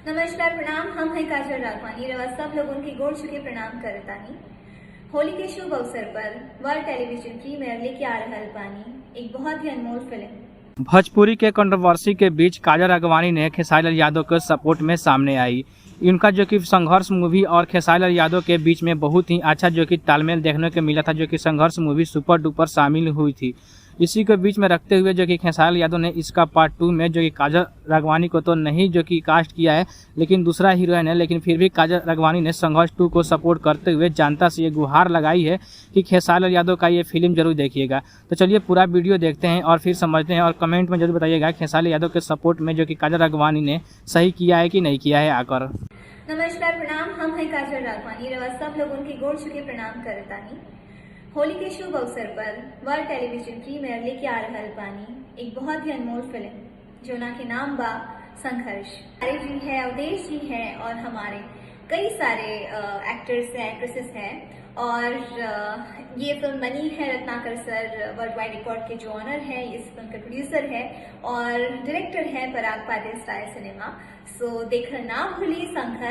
नमस्कार प्रणाम। हम हैं काजल राघवानी रवा सब लोगों की गोड़ छुके प्रणाम करतानी। होली के शुभ अवसर पर वर्ल्ड टेलीविजन प्रीमियर लेके आ रहल बानी एक बहुत ही अनमोल फिल्म। भोजपुरी के कंट्रोवर्सी के बीच काजल राघवानी ने खेसारी लाल यादव के सपोर्ट में सामने आई। इनका जो कि संघर्ष मूवी और खेसारी लाल यादव के बीच में बहुत ही अच्छा जो कि तालमेल देखने को मिला था, जो कि संघर्ष मूवी सुपर डुपर शामिल हुई थी। इसी को बीच में रखते हुए जो कि खेसारी लाल यादव ने इसका पार्ट 2 में जो कि काजल राघवानी को तो नहीं जो कि कास्ट किया है, लेकिन दूसरा हीरोइन है, लेकिन फिर भी काजल राघवानी ने संघर्ष 2 को सपोर्ट करते हुए जनता से ये गुहार लगाई है कि खेसारी लाल यादव का ये फिल्म जरूर देखिएगा। तो चलिए पूरा वीडियो देखते हैं और फिर समझते हैं, और कमेंट में जरूर बताइएगा खेसारी लाल यादव के सपोर्ट में जो कि काजल राघवानी ने सही किया है कि नहीं किया है आकर। नमस्कार प्रणाम। हम हैं काजल राघवानी रवा सब लोगों की गोड़ छुके प्रणाम करतानी। होली के शुभ अवसर पर वर्ल्ड टेलीविजन प्रीमियर लेके आ रहल बानी एक बहुत ही अनमोल फिल्म जो ना के नाम बा संघर्ष। अरे जी है, अवधेश जी है और हमारे कई सारे एक्टर्स हैं, एक्ट्रेसेस हैं। और ये फिल्म बनी है रत्नाकर सर वर्ल्ड वाइड रिकॉर्ड के जो ऑनर है, इस फिल्म के प्रोड्यूसर है और डायरेक्टर है पराग पाटिल स्टार सिनेमा। सो देखना ना भूलिए संघर्ष।